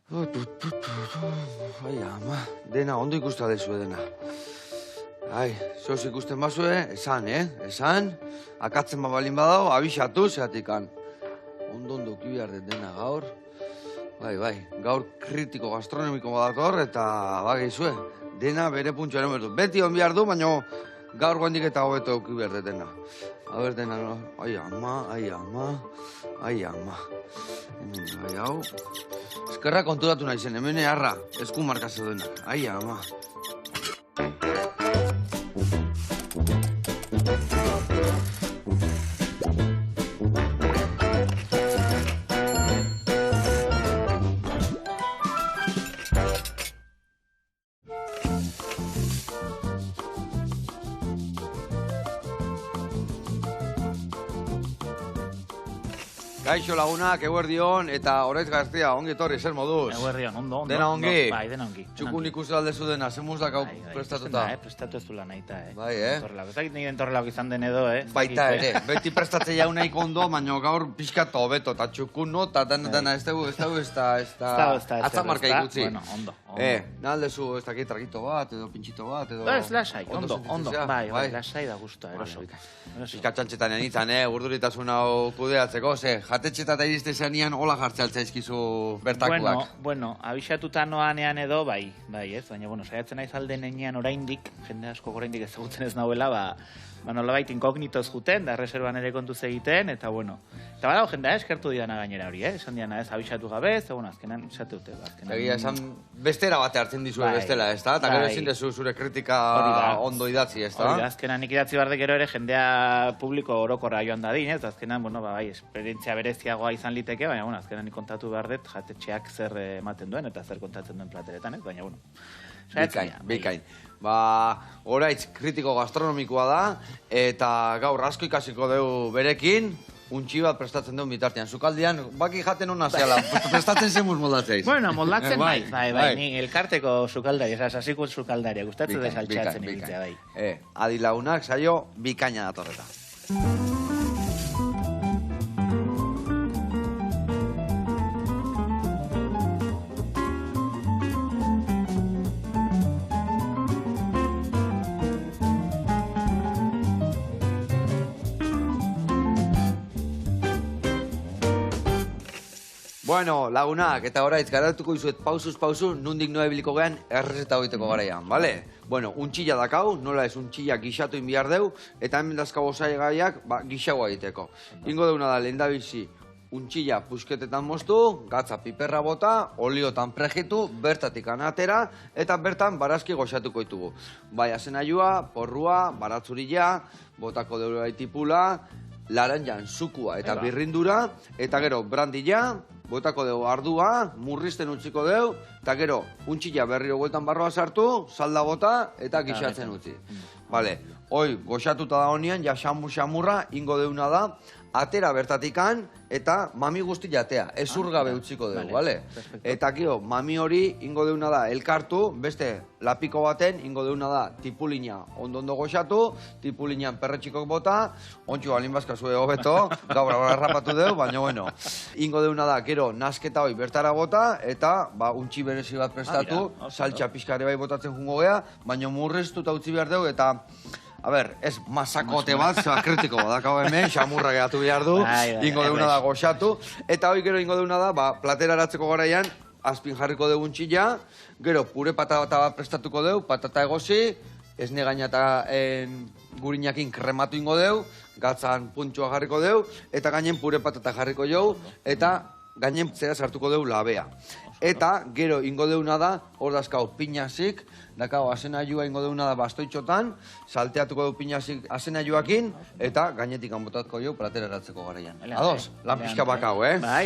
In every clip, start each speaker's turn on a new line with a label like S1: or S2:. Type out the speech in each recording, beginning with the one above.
S1: Ai, ama, dena ondo ikusta dezue dena. Ai, zoz ikusten bazue, esan, Esan, akatzen balin badao, abixatu zeatikan. Ondo uki behar den dena gaur. Bai, gaur kritiko gastronomiko badator eta bagizue, dena bere puntxoaren bertu. Beti on behar du, baina gaur guandik eta hobeto uki behar dena. Aber dena, no? Ai, ama. Ai, hau. Eskerra konturatu nahi zen, hemen eharra, esku markazio dena. Ai, ama. Kaixo lagunak, eguerdion, eta Oraitz Gaztea, ongi etorri, zer moduz?
S2: Eguerdion, ondo.
S1: Dena ongi?
S2: Bai, dena ongi.
S1: Txukun ikusi aldezu dena, zemuz dakau prestatuta?
S2: Prestatu ez du lan aita,
S1: Bai,
S2: Ez dakit nire entorrelako izan den edo,
S1: Baita ere, beti prestatzea jaunaik ondo, baina gaur pixkatu hobeto, eta txukun no, eta dena ez dugu, atzamarka ikutzi.
S2: Bueno, ondo.
S1: Naldezu ez dakit tragito bat, edo pintxito bat, edo...
S2: Ez, lasai, ondo, bai, lasai da guztua, eroso.
S1: Piskatxantxetan enitzan, urduritasun hau kudeatzeko, jatetxeta eta iriste zenean hola jartzealtza izkizu bertakuak.
S2: Bueno, abixatuta noanean edo, bai, ez, baina, saiatzen naiz alde nenean oraindik, jende asko oraindik ezagutzen ez nauela, nolabait inkognitoz juten, da reserban ere kontuz egiten, eta badago jendea eskertu diana gainera hori, esan diana ez abixatu gabe, ez, azkenan esate dute.
S1: Egia, esan bestera bate hartzen dizue bestela, ez da? Eta gero ezin dezu zure kritika ondo idatzi, ez da?
S2: Azkenan nik idatzi barde gero ere jendea publiko orokorra joan dadin, ez? Azkenan, bai, esperientzia bereziagoa izan liteke, baina, azkenan nik kontatu behar dut jatetxeak zer ematen duen eta zer kontatzen duen plateretan, ez? Baina,
S1: Bikain. Oraitz kritiko gastronomikoa da, eta gaur asko ikasiko dugu berekin, untxi bat prestatzen duen bitartean. Zukaldian, baki jaten hona zehala, prestatzen zemuz moldatzeiz.
S2: Bueno, moldatzen bai, ni elkarteko sukaldari, sasiko sukaldaria, gustatzen da saltxatzen egitea, bai.
S1: Adi lagunak, saio, bikaina datorreta. Bueno, lagunak, eta Oraitz, garatuko izuet pausuz pausu, nundik noa ebiliko gehan errezeta hoiteko garaian, bale? Bueno, untxilla dakau, nola ez untxilla gixatu inbiar deu, eta hemen dazkau osagaiak gixagoa egiteko. Ingo deuna da, lehen da bizi, untxilla pusketetan moztu, gatza piperra bota, oliotan prejitu, bertatik anatera, eta bertan barazki goxatuko ditugu. Bai, azenaiua, porrua, baratzurila, botako deura tipula, laranjan, sukua eta birrindura, eta gero brandila, botako dugu ardua, murrizten utziko dugu, eta gero untxilla berriro gueltan barroa sartu, salda bota eta gixatzen utzi. Bale, hoi, goxatuta da honian, ja xamurra, ingo deuna da, atera bertatikan, eta mami guzti jatea, ezur gabe utziko dugu, bale? Eta kio, mami hori ingo deuna da elkartu, beste lapiko baten, ingo deuna da tipulina ondo goxatu, tipulinan perretxikok bota, ontsu balin bazkazue hobeto, gaur errapatu dugu, baina bueno. Ingo deuna da, gero, nasketa hoi bertara bota, eta untxi berezi bat prestatu, saltxa pixkare bai botatzen jungo gea, baina murriztuta utzi behar dugu, eta a ber, ez masakote bat, zeba kritiko badakau hemen, xamurra gehatu behar du, ingo deuna da goxatu, eta hoi gero ingo deuna da, platera eratzeko garaian, azpin jarriko dugu untxilla, gero pure patata bat prestatuko dugu, patata egosi, esne gaina eta gurinakin krematu ingo dugu, gatzan puntxua jarriko dugu, eta gainen pure patata jarriko dugu, eta gainen zera sartuko dugu labea. Eta gero ingo deuna da, hor dazkau pinazik, dakau azenaiua ingo deuna da bastoitxotan, salteatuko dugu pinazik azenaiuakin, eta gainetik anbotatko dugu platera eratzeko garaian. Ados, lan pixka bakau,
S2: Bai.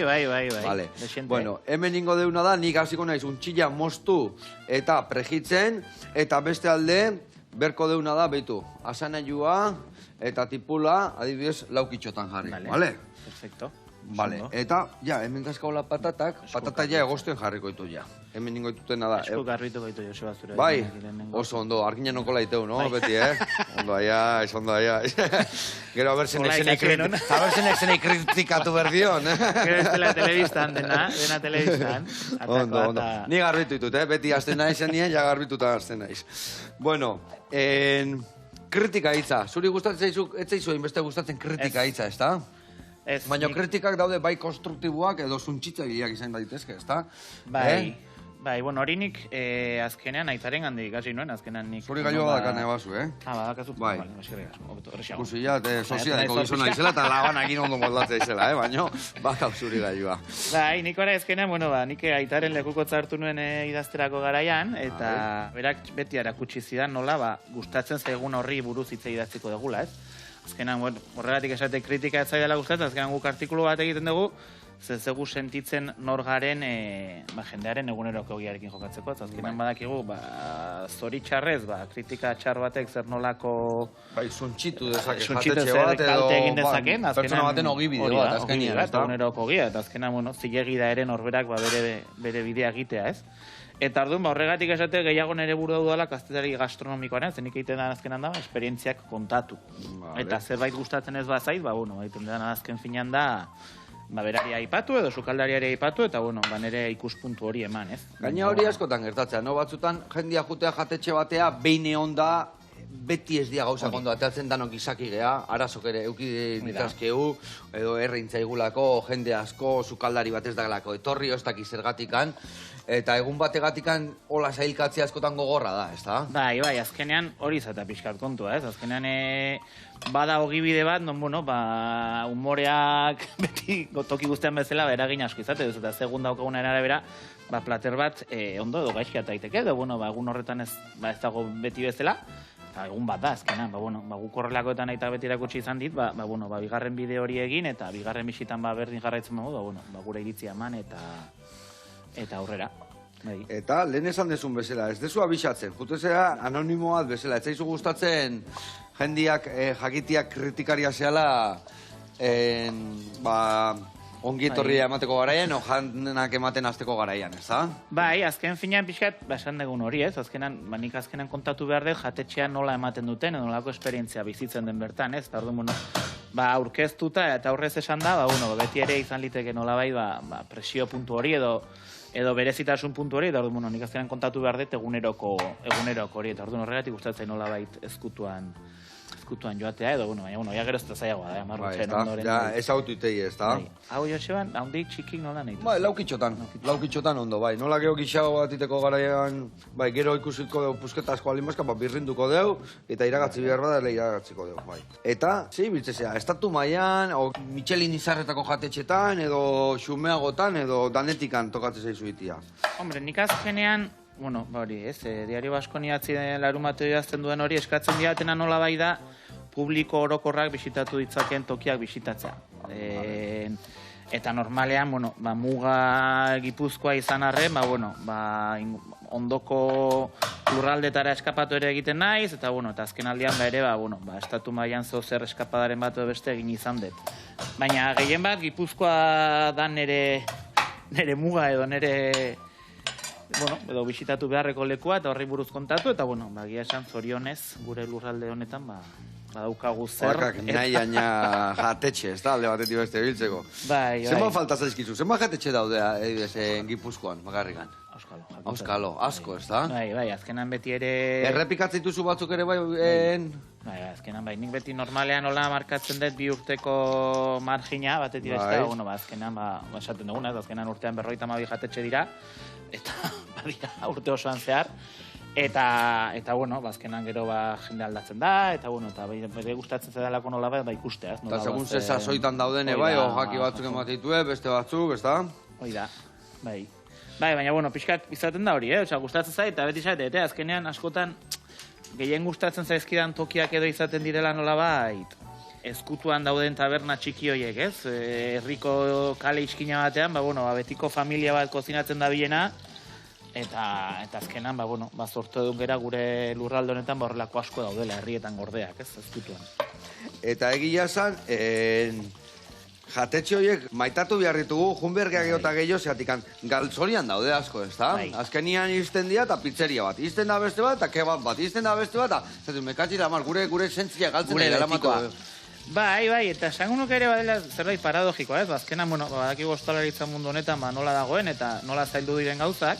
S1: Vale. Bueno, hemen ingo deuna da, nik hasiko naiz untxilla moztu eta prejitzen, eta beste alde, berko deuna da, behitu, azenaiua eta tipula, adibidez, laukitxotan jarri.
S2: Vale, perfecto.
S1: Vale, eta, ja, hemen dazkaula patatak, patata ja egosten jarriko ditu ja. Hemen ningo ditutena da.
S2: Esku garbituko ditu Joseba zure.
S1: Bai, oso ondo, arginen noko laiteu, no? Beti, Ondo aia, ondo aia. Gero, abertzenek zenei kritikatu berdion.
S2: Gero ez dela telebistan dena telebistan.
S1: Ondo. Ni garbitu ditut, beti azten naizen nien, ja garbituta azten naiz. Bueno, kritika hitza. Zuri gustatzen zaizu, ez zaizu hainbeste gustatzen kritika hitza, ezta? Baina kritikak daude bai konstruktiboak edo zuntxitzaileak izan daitezke, ezta?
S2: Bai, bueno, hori nik azkenean aitaren handi ikasi nuen, azkenean nik...
S1: Zuri gailua badakane bazu,
S2: badakazu.
S1: Bai.
S2: Bai,
S1: Kusila, sozialeko gizona izela eta labanak ondo moldatzea izela, baina bakau zuri gailua.
S2: Bai, nik ora azkenean, nik aitaren lekukotza hartu nuen idazterako garaian, eta berak beti erakutsi zidan nola, gustatzen zaigun horri buruz hitz idatziko degula, ez? Azkenan, horregatik esate kritika ez zaidala gustatzen, azkenan guk artikulu bat egiten dugu, zegu sentitzen nor garen jendearen eguneroko egiarekin jokatzeko. Azkenan badakigu, zoritxarrez, kritika txar batek zer nolako...
S1: Bai, zuntxitu dezake jatetxe bat edo pertsona baten ogibide bat, azkenean.
S2: Eguneroko ogia, eta azkenan, zilegi da ere norberak bere bidea egitea, ez? Eta orduan, horregatik esate gehiago nere buru daudala kazetari gastronomikoaren, zenik egiten da azkenan da, esperientziak kontatu. Eta zerbait gustatzen ez bazait, egiten da azken finean da, berari aipatu edo sukaldariari aipatu, eta nire ikuspuntu hori eman, ez?
S1: Gaina hori askotan gertatzea, no? Batzutan jendia jutea jatetxe batea, behin egon da, beti ez dia gauzak ondo atatzen danok izaki geha, arazok ere euki ditazkeu, edo erreintzaigulako, jende asko, sukaldari bat ez dagelako etorri, ez dakiz zergatikan, eta egun bategatikan hola zailkatzea askotan gogorra da, ez da?
S2: Bai, azkenean hori zata pixkat kontua, ez? Azkenean bada ogibide bat, humoreak beti toki guztian bezala eragin asko izate, eta segun daukagunen arabera, plater bat ondo edo gaizki ataiteke, edo, egun horretan ez dago beti bezala, egun bat da, azkenan, guk horrelakoetan eta beti erakutsi izan dit, bigarren bide hori egin, eta bigarren bisitan berdin jarraitzen bago, gure iritzia eman, eta aurrera.
S1: Eta lehen esan dezun bezala, ez dezu abisatzen, jutezea anonimoat bezala, ez zaizu gustatzen jendiak jakitiak kritikaria zehala ongi etorria emateko garaian, o jandenak ematen azteko garaian, ez da?
S2: Bai, azken finean pixkat, esan dugun hori, ez? Nik azkenan kontatu behar dut, jatetxean nola ematen duten, edo nolako esperientzia bizitzen den bertan, ez? Eta orduan, aurkeztuta eta aurrez esan da, beti ere izan liteke nolabait, presio puntu hori edo berezitasun puntu hori, eta orduan, nik azkenan kontatu behar dut eguneroko hori, eta orduan horregatik gustatzen nolabait ezkutuan joatea, edo, baina, gero ez da zaiagoa, marrutzen ondoren.
S1: Ez autu itei ez, da?
S2: Hau, Joseban, haundik txikik nola nahi?
S1: Laukitxotan ondo, bai. Nola gero gixago batiteko garaian, bai, gero ikusiko deu pusketa asko alimazka, birrinduko deu, eta iragatzi behar bada, iragatziko deu, bai. Eta, biltzezea, estatu mailan, o Michelin izarretako jatetxetan, edo xumeagotan, edo danetikan tokatzen zaizu itia.
S2: Hombre, nik azkenean, hori, Diario Baskoniatzi larumate idazten duen hori, eskatzen diatena nola bai da, publiko orokorrak bisitatu ditzaken tokiak bisitatzea. Eta normalean, muga Gipuzkoa izan arren, ondoko lurraldetara eskapatu ere egiten naiz, eta azken aldian ere, estatu mailan zer eskapadaren bat beste egin izan dut. Baina gehien bat, Gipuzkoa da nere muga edo nere edo bisitatu beharreko lekua eta horri buruz kontatu, eta bagia esan zorionez gure lurralde honetan badaukagu zer.
S1: Horkak nahi aina jatetxe, ez da, alde batetik beste biltzeko.
S2: Bai.
S1: Zenbat falta zaizkizu, zenbat jatetxe daudea Gipuzkoan, bakarrikan? Auskalo, asko, ez da?
S2: Bai, azkenan beti ere...
S1: Errepikatzituzu batzuk ere bai?
S2: Bai, azkenan bai, nik beti normalean hola markatzen dut 2 urteko margina, batetik ez da, azkenan, esaten duguna, azkenan urtean 52 jatetxe dira, eta badira urte osoan zehar, eta azkenan gero jende aldatzen da, eta bere gustatzen zedalako nola ikustea.
S1: Eta segun zezazoitan daudene bai, jaki batzuk ematitue, beste batzuk, ez da?
S2: Hoi da, bai. Bai, baina, pixkat izaten da hori, gustatzen zait, eta beti zait, azkenean askotan gehien gustatzen zaizkidan tokiak edo izaten direla nolabait, ezkutuan dauden taberna txiki horiek, ez? Herriko kale iskina batean, betiko familia bat kozinatzen da bilena, eta azkenan, sortu edun gera gure lurralde honetan horrelako asko daudela herrietan gordeak, ez? Ezkutuan.
S1: Eta egia zan, jatetxe horiek maitatu behar ditugu, junbergeak eta gehiago, zeatikan galtzorian daude asko, ez da? Azkenian izten dira eta pizzeria bat, izten da beste bat eta kebab bat, izten da beste bat, eta zatu, mekatxira, gure sentzia galtzen
S2: gure
S1: dira.
S2: Bai, eta esango nuke ere badela zerbait paradogikoa, ez? Azkenan, badakigu ostalaritza mundu honetan nola dagoen eta nola zaildu diren gauzak,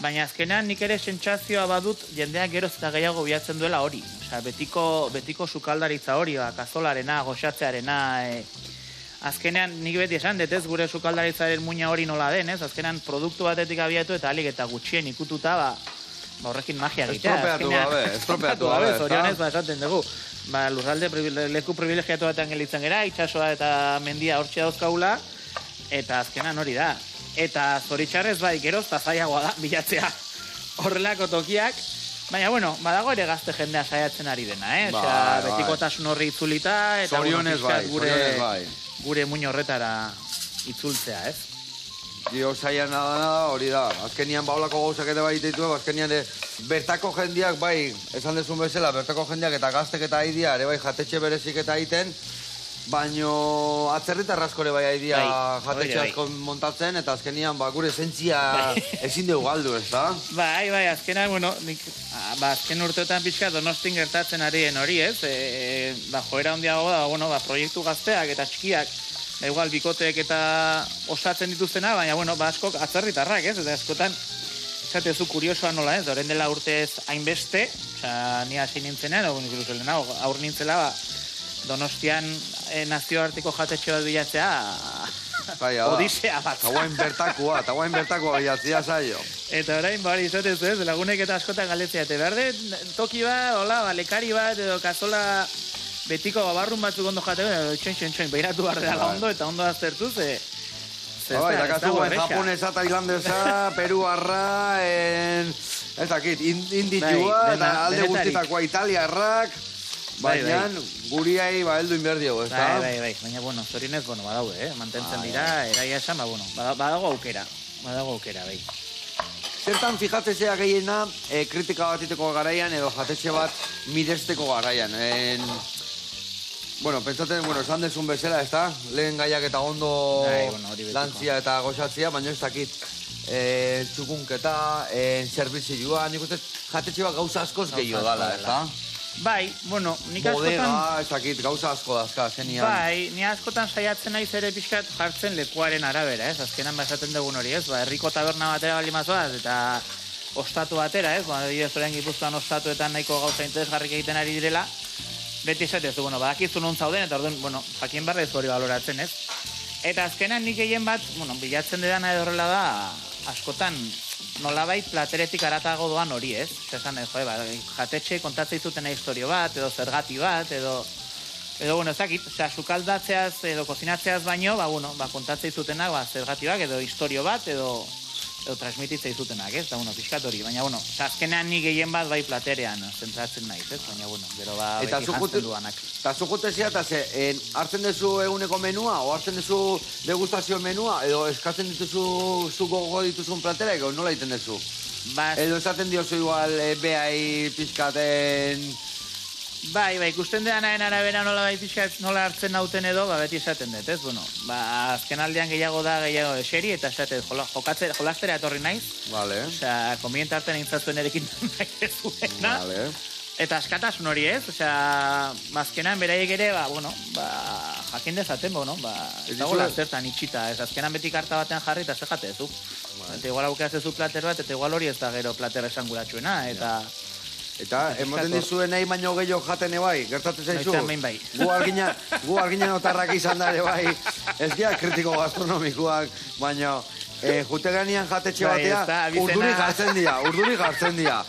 S2: baina azkenan nik ere sentsazioa badut jendeak geroz eta gehiago bilatzen duela hori. Osea, betiko sukaldaritza hori, kazolarena, goxatzearena, azkenean nik beti esan dut ez gure sukaldaritzaren muina hori nola den, ez? Azkenan produktu batetik abiatu eta alik eta gutxien ikututa, horrekin magia egitea.
S1: Estropeatu gabe.
S2: Zorionez, esaten dugu. Lurralde leku privilegiatu batean gelitzen gera, itxasoa eta mendia hortxe dauzkaula, eta azkenan hori da. Eta zoritxarrez geroz eta zailagoa da bilatzea horrelako tokiak, baina badago ere gazte jendea saiatzen ari dena, betikotasun horri itzulita, eta gure muin horretara itzultzea, ez?
S1: Dio zaila nada, hori da. Azkenian baulako gauzak ere bai ditu, azkenian bertako jendiak esan dezun bezala, bertako jendiak eta gaztek eta aidia, ere bai jatetxe berezik eta aiten, baino atzerritar asko ere bai aidia jatetxe asko montatzen, eta azkenian gure esentzia ezin dugu galdu, ez da? Bai,
S2: azkenan, azken urteotan pixka Donostin gertatzen arien hori, ez? Joera handiago da, proiektu gazteak eta txikiak, igual bikoteek eta osatzen dituztena, baina, askok atzerritarrak, ez? Eta askotan, esatezu kuriosoa nola, ez? Horren dela urtez hainbeste, ni hasi nintzenean, incluso lehenago, aur nintzela, Donostian nazioarteko jatetxe bat bilatzea, odisea bat.
S1: Eta guain bertakoa bilatzea zailo.
S2: Eta orain, izatezu, ez? Lagunek eta askotan galetzea, eta behar toki bat, lekari bat, edo kazola betiko barrun batzuk ondo jateko, txoin, behiratu behar dela ondo, eta ondo aztertu,
S1: japonesa, tailandesa, peruarra, ez dakit, inditxua, eta alde guztitakoa italiarrak, baina guriai heldu inberdio, ez da?
S2: Bai, baina, zorionez, badaude, mantentzen dira, eraia esan, badago aukera, bai.
S1: Zertan fijatzea gehiena kritika bat iteko garaian edo jatetxe bat miresteko garaian. Pentsaten, esan dezun bezala, ez da? Lehen gaiak eta ondo lantzia eta goxatzia, baina ez dakit txukunketa, zerbizioa, nik uste jatetxe bat gauza askoz gehiago dala, ez da?
S2: Bai, nik askotan...
S1: Bodega, ez dakit, gauza asko dazka, zenian.
S2: Bai, ni askotan saiatzen naiz ere pixkat jartzen lekuaren arabera, ez? Azkenan esaten dugun hori, ez? Herriko taberna batera bali mazoaz, eta ostatu batera, ez? Adibidez, orain Gipuzkoan ostatuetan nahiko gauza interesgarrik egiten ari direla, beti esatezu, badakizu non zauden, eta orduan, jakin barra ez hori baloratzen, ez? Eta azkenan nik gehien bat, bilatzen dedana edo horrela da, askotan nolabait plateretik aratago doan hori, ez? Esan, jatetxe kontatzei zutena historio bat, edo zergati bat, edo ez dakit, sukaldatzeaz edo kozinatzeaz baino, kontatzei zutena zergati bat, edo historio bat, edo transmititzei zutenak, ez? Pixkat hori, baina, azkenean nik gehien bat bai platerean zentratzen naiz, ez? Baina, gero beti jantzen duanak.
S1: Eta zukutezia, hartzen duzu eguneko menua, o hartzen duzu degustazio menua, edo eskatzen dituzu zu gogo dituzun platera, ego nola egiten duzu? Edo esaten diozu igual behai pixkaten...
S2: Bai, ikusten deanaren arabera nola nola hartzen nauten edo, beti esaten dut, ez? Azken aldean gehiago eseri, eta esaten jolastera etorri naiz.
S1: Vale.
S2: Osea, komientarten intzazuen erekin nahi dezuena.
S1: Vale.
S2: Eta askatasun hori, ez? Osea, azkenan beraiek ere, jakin dezaten, ez dagoela zertan itxita, ez? Azkenan beti karta batean jarri eta zejate ezuk. Eta igual aukeazezu plater bat, eta igual hori ez da gero plater esanguratsuena, eta...
S1: Eta, emoten dizuen nahi baino gehiago jaten ebai, gertatzen zaizu?
S2: Noitzen bai.
S1: Gu arginen otarrak izan da bai, ez gira kritiko gastronomikoak, baina jute ganean jatetxe batea, urduri jartzen dira.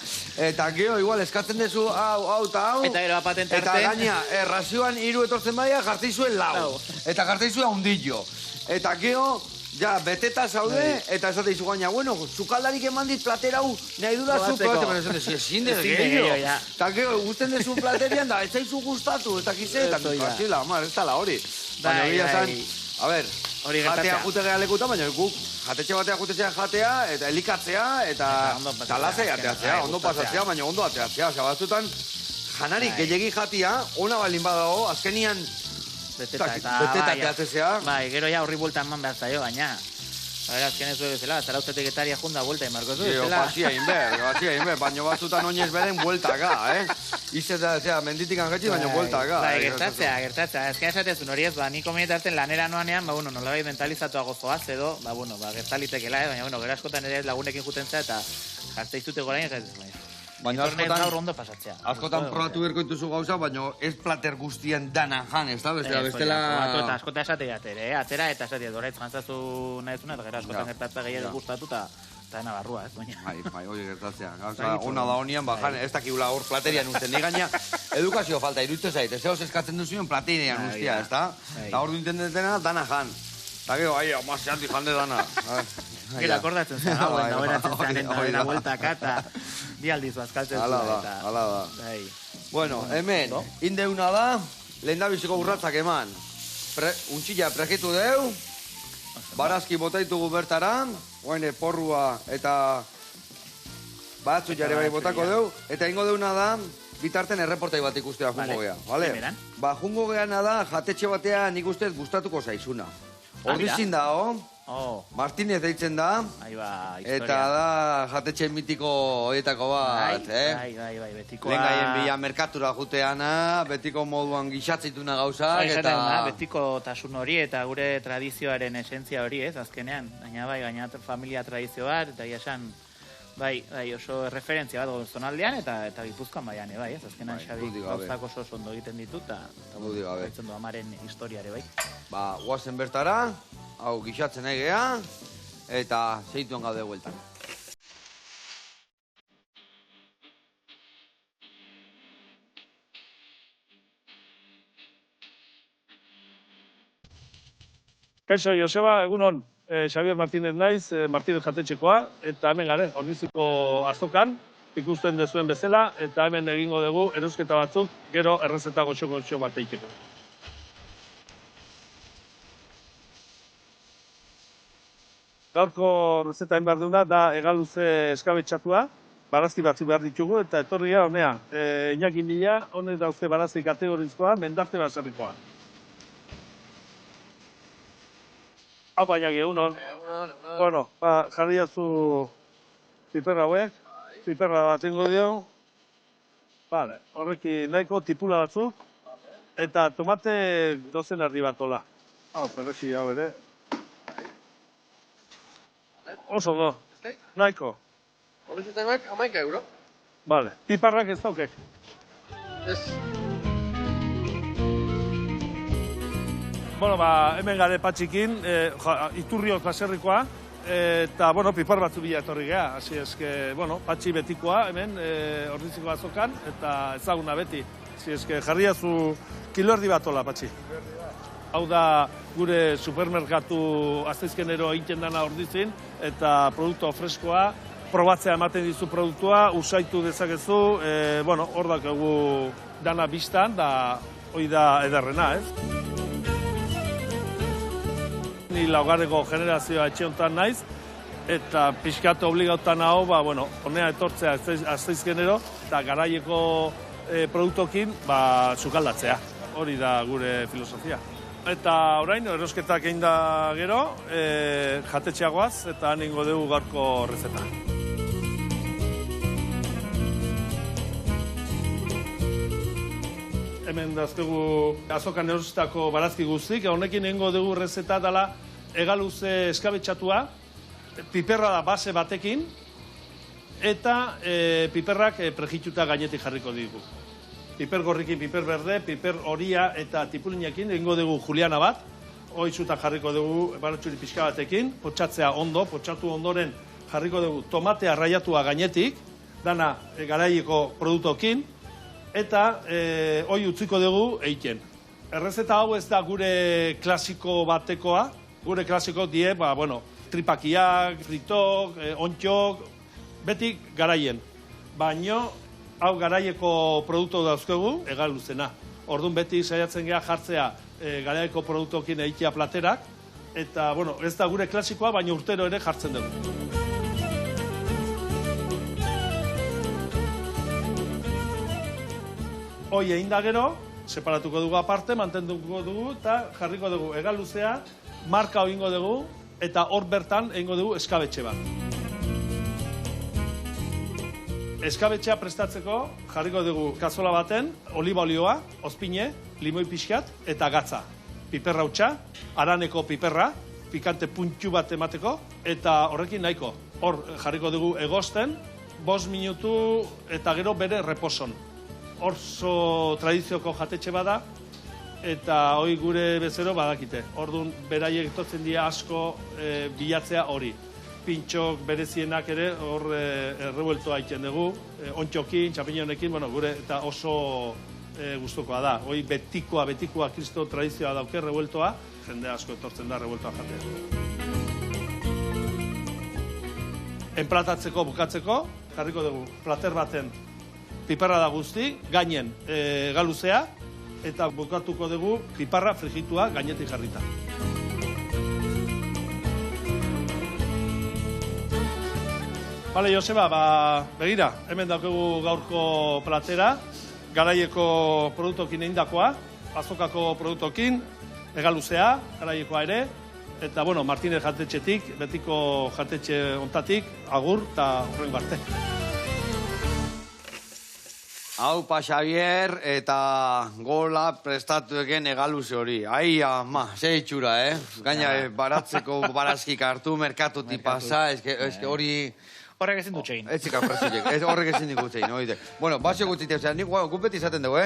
S1: Eta gero, igual, eskatzen dezu, hau eta hau,
S2: eta gero apatentarte.
S1: Eta gaina, razioan 3 etortzen baia, jartzen zuen 4. Eta jartzen zuen hundillo. Eta gero, ja, beteta zaude, eta esate izu gaina, zukaldarik eman dit platera hau, nahi dudazu, baina esan dezu, ezin dut gehiago. Eta gero, guzten dezu platerian da, ez zaizu gustatu, eta kize, eta kasila, ez tala hori. Baina hori esan, a ber, jatea jute gehalekuta, baina guk jatetxe batea jutetzea jatea, eta elikatzea, eta talazea ateatzea, ondo pasatzea, baina ondo ateatzea. Osea, batzutan, janarik gehiagi jatia, ona balin badago, azkenian,
S2: beteta
S1: atzezea.
S2: Bai, gero ja horri buelta eman behar zaio, baina. Baina, azken ez du bezala, zarautetik etaria junda buelta emarko zu bezala.
S1: Pasia inber, baina batzutan oinez beren bueltaka, Izeta, menditik angetzi, baina bueltaka.
S2: Bai, gertatzea. Azken esatezun hori ez, ni komietarten lanera noanean, nolabait mentalizatuago zoaz edo, gertalitekela, baina, gero askotan ere lagunekin juten za, eta jartze izute gorain, ez
S1: baina askotan
S2: probatu
S1: probatu berko dituzu gauza, baina ez plater guztien danan jan, ez da? Bestela...
S2: Eta askotan esate jatere, atera eta esate doraitz jantzazu nahizuna, eta gero askotan gertatza gehiago gustatu, eta dena barrua, ez baina.
S1: Bai, hori gertatzea. Ona da honian, bajan, ez dakigula hor platerian usten. Ni gaina, edukazio falta, iruditzen zait, ez eskatzen duzuen platerian ustia, ez da? Eta hor duinten dena, dana jan. Eta gero, amaseanti jande dana.
S2: Gero akordatzen zen, dagoeratzen zen, eta dena bueltaka, eta bi aldiz bazkaltzen zuen.
S1: Hala da. Bueno, hemen, indeuna da, lehen da biziko urratzak eman. Untxilla pregitu deu, barazki botaitugu bertara, oain porrua eta batzu jare bai botako deu, eta ingo deuna da, bitarten erreportai bat ikustea jungo gea, bale? Jungo geana da, jatetxe batea nik ustez gustatuko zaizuna. Horrizin da, Martínez deitzen da, eta da jatetxe mitiko horietako bat,
S2: Bai, betikoa...
S1: Lehen gaien bila merkatura juteana, betiko moduan gixatzituna gauzak, eta...
S2: Betiko tasun hori eta gure tradizioaren esentzia hori, ez, azkenean. Baina familia tradizio bat, eta esan, bai, oso referentzia bat zonaldean, eta Gipuzkoan baian, bai, ez, azkenean Xabi gauzak oso ondo egiten ditu, eta gaitzen du amaren historiare, bai.
S1: Guazen bertara, hau gixatzen egea, eta zeituen gaude bueltan.
S3: Kaixo, Joseba, egunon, Xabier Martínez naiz, Martínez jatetxekoa, eta hemen garen, Orniziko azokan, ikusten dezuen bezala, eta hemen egingo dugu erosketa batzuk, gero errezeta goxo bat eiteko. Gaurko errezeta behar duna da hegaluze eskabetxatua, barazki batzuk behar ditugu, eta etorria honea, Iñaki nila, honek dauzke barazki kategorizkoa, mendarte baserrikoa. Hau Iñaki, egunon. Bueno, jarri jatzu piperra hauek, piperra bat ingo dio. Horrekin nahiko tipula batzuk, eta tomate dozen erdi bat hola. Hau, perrexi hau ere. Oso do, nahiko.
S4: Horretzen emak, €11.
S3: Bale, piparrak ez daukek.
S4: Ez.
S3: Bueno, hemen gare patxikin, Iturriok baserrikoa, eta, pipar batzu bila etorri geha. Asi eske, patxi betikoa, hemen, Orniziko azokan, eta ezaguna beti. Asi eske, jarriazu kilo erdi bat hola, patxi. Hau da, gure supermerkatu asteizkenero egiten dana Ornizin, eta produktu freskoa, probatzea ematen dizu produktua, usaitu dezakezu, hor dakegu dana biztan, da hori da ederrena, ez? Ni laugarreko generazioa etxe honetan naiz, eta pixkatu obligautan hau, honea etortzea asteizkenero, eta garaieko produktokin, sukaldatzea. Hori da gure filosofia. Eta orain, erosketak egin da gero, jatetxeagoaz, eta ningo dugu gaurko rezeta. Hemen daztegu azokan erositako barazki guztik, honekin egingo dugu rezeta dela hegaluze eskabetxatua, piperra da base batekin, eta piperrak prejituta gainetik jarriko digu. Piper gorrikin, piper berde, piper horia eta tipulinakin egingo dugu juliana bat, hoitzuta jarriko dugu baratxuri pixka batekin, potxatzea ondo, potxatu ondoren jarriko dugu tomatea raiatua gainetik, dana garaieko produktokin, eta hoi utziko dugu egiten. Errezeta hau ez da gure klasiko batekoa, gure klasiko die, tripakiak, fritok, ontxok, beti garaien. Baina, hau garaieko produktu dauzkegu, hegaluzena. Orduan beti saiatzen geha jartzea garaieko produktokin egitea platerak, eta, ez da gure klasikoa, baina urtero ere jartzen dugu. Hoi egin da gero, separatuko dugu aparte, mantenduko dugu eta jarriko dugu hegaluzea, marka egingo dugu eta hor bertan egingo dugu eskabetxe bat. Eskabetxea prestatzeko jarriko dugu kazola baten, oliba olioa, ozpine, limoi pixkat eta gatza. Piperra hutsa, araneko piperra, pikante puntxu bat emateko, eta horrekin nahiko. Hor jarriko dugu egosten, 5 minutu eta gero bere reposon. Orso tradizioko jatetxe bada, eta hoi gure bezero badakite. Orduan, beraiek etortzen dira asko bilatzea hori. Pintxok berezienak ere hor errebueltoa egiten dugu, ontxokin, txapiñonekin, bueno, gure eta oso gustukoa da. Hoi betikoa, kristo tradizioa dauke rebueltoa, jende asko etortzen da rebueltoa jatea. Enplatatzeko, bukatzeko, jarriko dugu plater baten piparra da guzti, gainen galuzea, eta bukatuko dugu piparra frijitua gainetik jarrita. Bale, Joseba, begira, hemen daukagu gaurko platera, garaieko produktokin egindakoa, azokako produktokin, hegaluzea, garaiekoa ere, eta, bueno, Martínez jatetxetik, betiko jatetxe ontatik, agur eta horrengo arte.
S1: Aupa, Xavier, eta gola prestatu egen hegaluze hori. Ai, ama, ze itxura, Gaina, baratzeko barazkik hartu, merkatutik pasa, eske hori...
S2: Horrek ezin dut egin.
S1: Ez zikar presidek, horrek ezin dut egin, oide. Bueno, basio gutzitea, nik gupeti izaten dugu,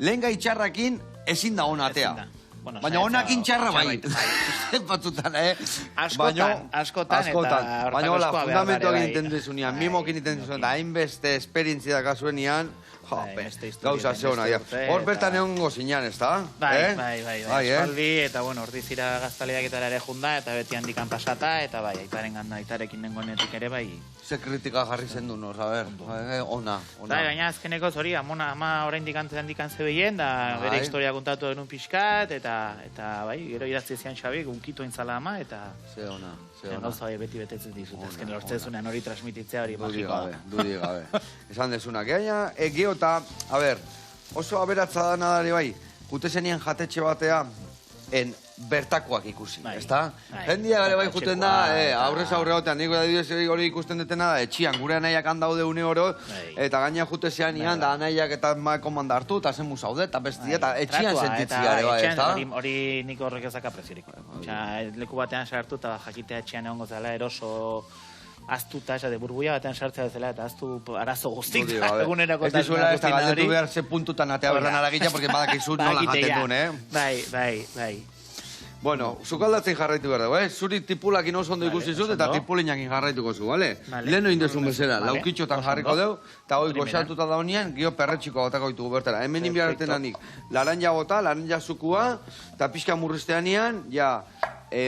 S1: lehen gai txarrakin ezin da onatea. Baina onakin txarra bai. Batzutan,
S2: Askotan, eta
S1: baina hola,
S2: hortako
S1: fundamentoak egiten duzunean, mimokin egiten duzunean, hainbeste esperientzia dakasuenian, gauza zeona. Hor bertan egon gozinean, ez da?
S2: Bai, espaldi, eta bueno, ordizira gaztaleak eta ere junda, eta beti handikan pasata, eta bai, aitaren ganda, aitarekin nengoenetik ere bai.
S1: Ze kritika jarri zen du, a ber, ona.
S2: Bai, baina azkeneko zori, ama oraindik handikan zebeien, da bere historia kontatu denun pixkat, eta bai, gero idatzi zian Xabi, unkitu intzala ama, eta...
S1: Ze ona.
S2: Gauza bai beti betetzen dizut, ezken lortzezunean hori transmititzea hori magikoa da.
S1: Dudi gabe. Esan dezunak, geho eta, a ber, oso aberatza da nadari bai, jute zenien jatetxe batea, bertakoak ikusi, ezta? Jendia gare bai juten da, aurrez aurreotean, niko da hori ikusten detena da, etxian, gure anaiak handaude une oro, eta gaina jute zean ian, da anaiak eta komanda hartu, eta zen musaude, eta bestia, eta etxian sentitzia ere bai, ezta?
S2: Hori nik horrek ezak apreziorik. Leku batean sartu, eta jakitea etxian egongo zela, eroso... aztuta, de burbuia batean sartzea bezala, eta aztu arazo guztik, egunerako
S1: ez dizuela ez da galdetu behar ze puntutan atea berran aragila, porque badakizu nola jaten duen,
S2: Bai.
S1: Bueno, zukaldatzen jarraitu behar dugu, Zuri tipulakin oso ondo ikusi zut, eta tipulinakin jarraituko zu, bale? Leheno indezun bezala, laukitxotan jarriko dugu, eta hoi goxatuta da honean, gio perretxiko gotako ditugu bertara. Hemen inbiarretan hanik, laranja bota, laranja zukua, eta pixka murrizteanian, ja,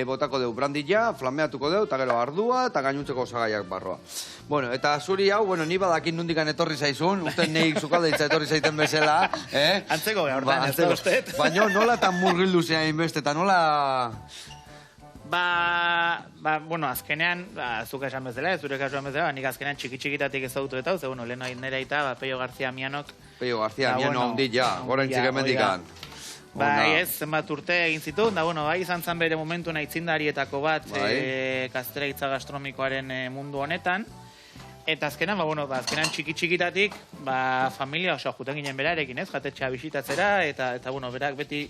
S1: botako dugu brandilla, flameatuko dugu, eta gero ardua, eta gainuntzeko osagaiak barroa. Bueno, eta zuri hau, ni badakin nundikan etorri zaizun, uste neik zukaldeitza etorri zaiten bezala,
S2: Antzeko gaurtan, ez da ustet.
S1: Baina nola eta murgildu zean inbeste, eta nola...
S2: Bueno, azkenean, zuka esan bezala, zure kasuan bezala, nik azkenean txiki-txikitatik ezagutu eta, ze, bueno, lehen nire aita, Peio García Mianok...
S1: Peio García Mianok ondit, ja, goren txikemendikan.
S2: Bai, ez, zenbat urte egin zituen, da, bueno, bai, izan zen bere momentu aitzindarietako bat kastreitza gastronomikoaren mundu honetan. Eta azkenan, azkenan txiki-txikitatik, familia oso juten ginen berarekin, ez, jatetxea bisitatzera, eta, bueno, berak beti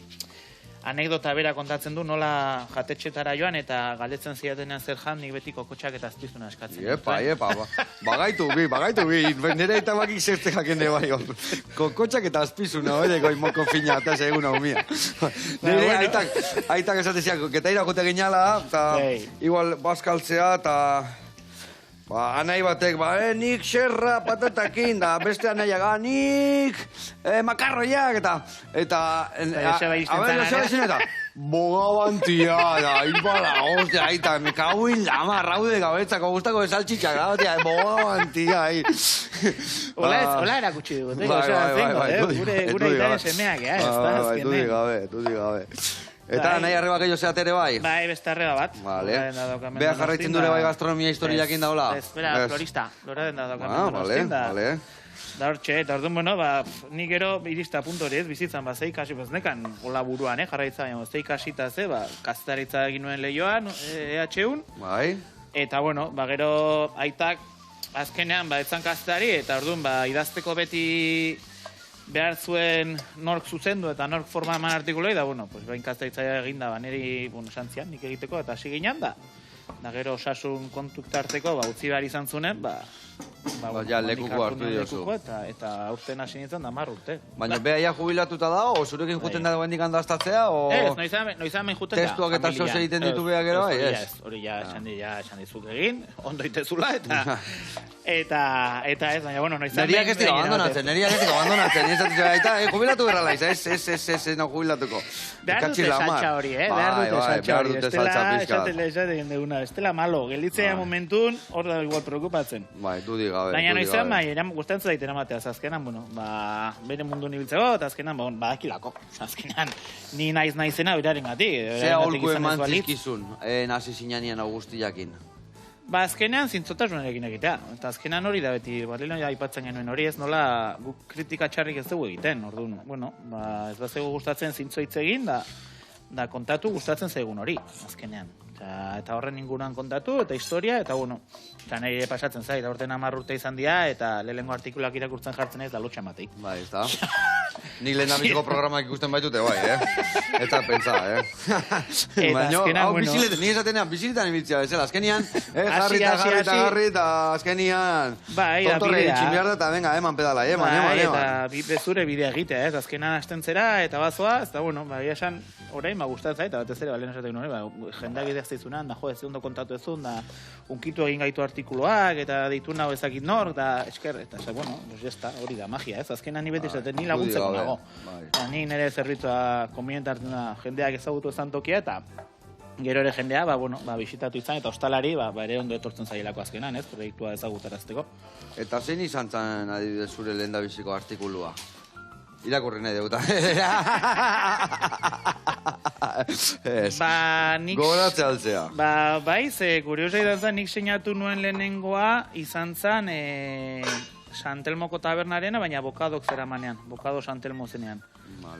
S2: anekdota bera kontatzen du, nola jatetxetara joan, eta galdetzen zidatenean zer jan, nik beti kokotxak eta azpizuna eskatzen.
S1: Epa, bagaitu bi, nire eta bakik zerte jakene bai, kokotxak eta azpizuna, goi moko fina, eta segun hau mia. Nire aitak esateziak, eta irakote ginala, eta igual bazkaltzea, eta... anai batek, nik xerra patatakin, da beste anaiak, nik makarroiak, eta... Joseba izan eta... Bogabantia, da, inbala, hostia, aita, me cago en lama, raude gabetzako guztako saltxitxak, da, hostia, bogabantia,
S2: Hola erakutsi dugu, gure itaren semeak,
S1: Dudi gabe. Eta nahi arreba gehiago zeat ere bai?
S2: Bai, beste arreba bat.
S1: Vale. Bea jarraitzen dure bai gastronomia historiakin daula?
S2: Ez, bera, florista. Lora den da daukamen donostin da.
S1: Vale.
S2: Da hortxe, eta orduan, bueno, nik gero irista puntu hori ez bizitzan, zei kasi, nekan, hola buruan, jarraitza, zei kasita ze, kazetaritza egin nuen lehioan, EH1.
S1: Bai.
S2: Eta, bueno, gero aitak, azkenean, etzan kazetari, eta orduan, idazteko beti behar zuen nork zuzendu eta nork forma eman artikuloi, da, bueno, bain kazetaritza egin da, niri, santzian, nik egiteko, eta hasi ginen da. Da gero osasun kontuk tarteko, utzi behar izan zunen,
S1: ja, lekuko hartu diozu.
S2: Eta aurten hasi nintzen da 10 urte.
S1: Baina bea ja jubilatuta da, o zurekin juten da goendik handaztatzea, o...
S2: Ez, noizamen juten da.
S1: Testuak eta sos egiten ditu bea gero, bai, ez?
S2: Hori ja, esan dizut egin, ondo itezula, eta ez, baina, bueno, noizamen...
S1: Neriak ez dira abandonatzen, ez dut gaita, jubilatu berra laiz, ez, no jubilatuko.
S2: Behar dute saltxa hori, behar dute saltxa hori, esaten deguna, estela malo, gelditzea momentun, hor da igual preocupatzen.
S1: Bai, dudik gabe.
S2: Baina noizean, gustatzen zaiten amatea, azkenan, bueno, bere mundu nibiltzeko, eta azkenan, badakilako, azkenan, ni naizena beraren gati.
S1: Zea holko eman zizkizun, nazi zinanian Augustiakin?
S2: Azkenean zintzotasunarekin egitea, eta azkenan hori da beti, leheno aipatzen genuen hori ez nola guk kritika txarrik ez dugu egiten, orduan, bueno, ez bazego gustatzen zintzoitz egin, da kontatu gustatzen zaigun hori, azkenean. Eta horren inguruan kontatu, eta historia, eta bueno, eta nahi pasatzen zait, aurten 10 urte izan dira, eta lehenengo artikulak irakurtzen jartzen ez da lotxa mateik.
S1: Bai, ez da. Nik lehen abiziko programak ikusten baitute, bai, Eta pentsa, Baina, hau biziletan, nik esatenean, biziletan ibiltzea bezala, azkenian, jarri eta azkenian, tontorre itxin behar da, eta venga, eman pedala, eman.
S2: Eta bezure bidea egitea, ez, azkenan hasten zera, eta bazoa, eta bueno, esan, orain, gustatzen zait, eta batez ere, lehen esaten hori, jendeak ideak zaizunan, da ez ondo kontatu ezun, da unkitu egin gaitu artikuluak, eta deitu nago ezakit nor, da esker, eta bueno, hori da magia, ez, azkenan ni beti esaten, ni laguntzeko nago. Ni nire zerbitzua konbientartzen da jendeak ezagutu ezan tokia, eta gero ere jendea, bisitatu izan, eta ostalari, ere ondo etortzen zaielako azkenan, ez, proiektua ezagutarazteko. Eta zein izan zen, adibidez, zure lehendabiziko artikulua? Irakurri nahi duguta. Gogoratze altzea. Bai, ze kuriosa izan zen, nik sinatu nuen lehenengoa izan zen Santelmoko tabernarena, baina bokadok zeramanean, bokado Santelmo zenean.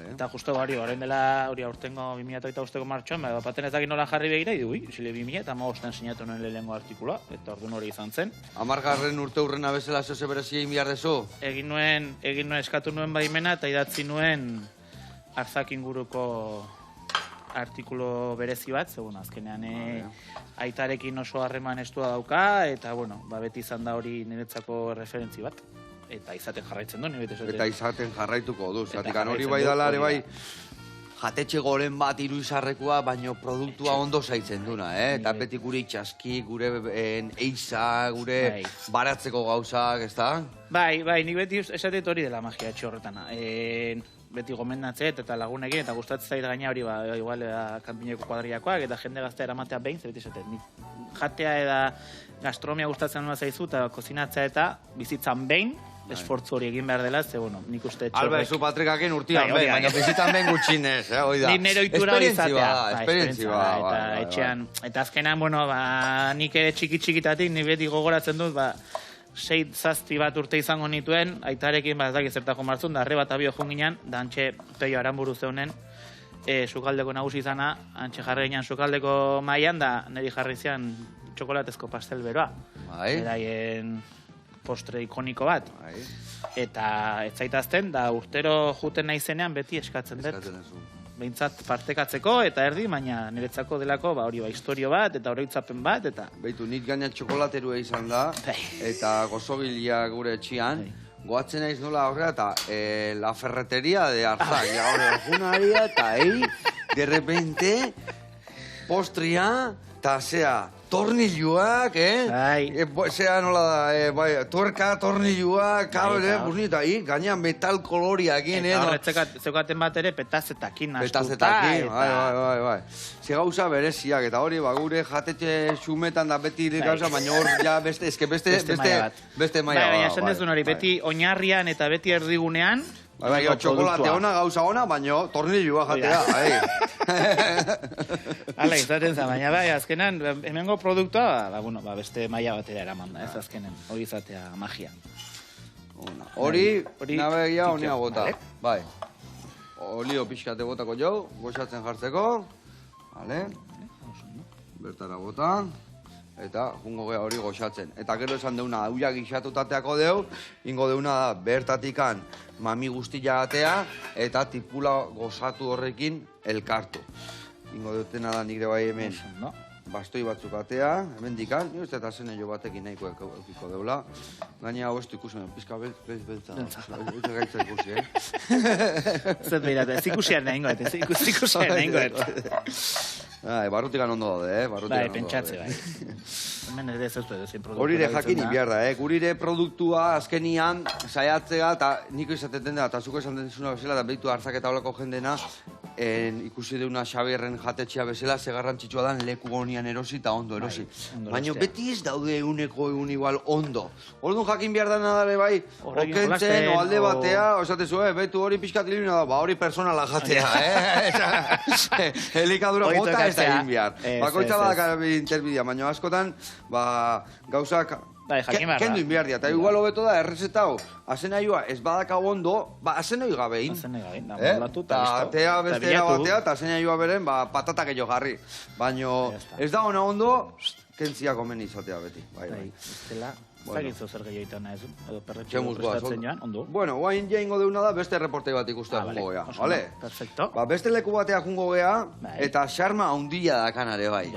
S2: Eta justo horrein dela, hori aurtengo 2008 usteko martxoan, baten ezakin nola jarri begira, zile 2008an sinatu nuen lehenengo artikula, eta orduan hori izan zen. 10. urte hurrena bezala zoze berezia inbiar dezu? Egin nuen, eskatu nuen baimena, eta idatzi nuen Arzak inguruko artikulo berezi bat, zegoen azkenean aitarekin oso harreman estua dauka, eta beti izan da hori niretzako referentzi bat. Eta izaten jarraitzen du, nire betezote. Eta izaten jarraituko du, zatik hori bai dala ere bai jatetxe goren bat iruizarrekoa, baino produktua ondo zaitzen duna, eta beti gure itxaski, gure eiza, gure baratzeko gauzak, ez da? Bai, nik beti esatet hori dela magia txorretan. Beti gomendatzet eta lagunekin, eta gustatzen zait gaina hori, igual, kanpineko kuadriakoak, eta jende gaztea eramatea behin, ze beti esatet. Jatea eta gastronomia gustatzen nuna zaizu, eta kozinatzea eta bizitzan behin, esfortzu hori egin behar dela, ze, nik uste txorrek... Alba, zu patrikakin urtian behin, baina bizitzan behin gutxinez, hoi da. Nik nero itura hori izatea. Esperientzi ba, eta etxean, eta azkenan, nik ere txiki-txikitatik, nik beti gogoratzen dut, 6-7 bat urte izango nituen, aitarekin, ez dakit zertako martzun, da arre bat abio junginan, da antxe Peio Aranburu zeunen, sukaldeko nagusi izana, antxe jarri ginen sukaldeko mailan, da niri jarri zian txokolatezko pastel beroa. Beraien postre ikoniko bat. Eta ez zaitazten, da urtero juten naizenean beti eskatzen dut. Behintzat partekatzeko eta erdi, baina niretzako delako hori historio bat, eta oroitzapen bat, eta... Beitu, nik gaina txokolaterua izan da, eta gozobilia gure etxian, goatzen naiz nola horrela, eta la ferreteria de Arzak, junaria, eta de repente, postria, eta zea, tornilluak, zea nola da, tuerka, tornilluak, kable, busnita, gaina metal koloriak, eta zeukaten bat ere, petazetakin astuta. Petazetakin, bai. Ze gauza bereziak, eta hori, gure jatetxe xumetan da beti gauza, baina hor, ja, beste maia bat. Baina, esan dezun hori, beti oinarrian eta beti erdigunean,
S1: Bai, txokolate ona, gauza ona, baina tornilloa jatea.
S2: Hala, izaten za, baina bai, azkenan, hemengo produktua, beste maila batera eraman da, ez azkenen, hori izatea magia.
S1: Hori, nabegia honia gota. Bai. Olio pixkate botako jau, goxatzen jartzeko. Vale. Bertara bota. Eta jungo gea hori goxatzen. Eta gero esan deuna, hauia gixatutateako deu, ingo deuna da bertatikan mami guztia atea, eta tipula gozatu horrekin elkartu. Ingo deutena da nire bai hemen bastoi batzuk atea, hemen dikan, nire uste eta zenello batekin nahiko eukiko deula. Gaina hau ez du ikusen, pizka beltza. Eta gaitza ikusi,
S2: Zer behiratu, ez ikusian nahingoet, ez ikusian nahingoet.
S1: Barrutikan ondo daude,
S2: Bai, pentsatze, bai. Hemen ere ez dut ezin produktua.
S1: Horire jakin behar da, gurire produktua azkenian saiatzea, eta niko izaten da, eta zuko esan denzuna bezala, eta behitu hartzak eta olako jendena, ikusi deuna Xabierren jatetxea bezala, ze garrantzitsua dan leku honian erosi eta ondo erosi. Baina beti ez daude egun igual ondo. Orduan jakin behar da nadare bai, okentzen, o alde batea, osatezu, betu hori pixkat iluna da, hori personala jatea, helikadura bota ez da egin behar. Bakoitza badak interbidia, baina askotan, gauzak kendu inbiar dia, eta igual hobeto da, errezetau, azenaioa ez badakau ondo, azenoi gabein. Eta atea bestera batea, eta azenaioa beren, patatak ello jarri. Baina ez da ona ondo, kentzia komen izatea beti.
S2: Estela, zagitzu zer gehiagoetan nahez, edo perretxo prestatzen joan, ondo.
S1: Bueno, guain jaingo deuna da, beste reportei bat ikustea jungo gea, bale?
S2: Perfecto.
S1: Beste leku batea jungo gea, eta xarma handia dakanare bai.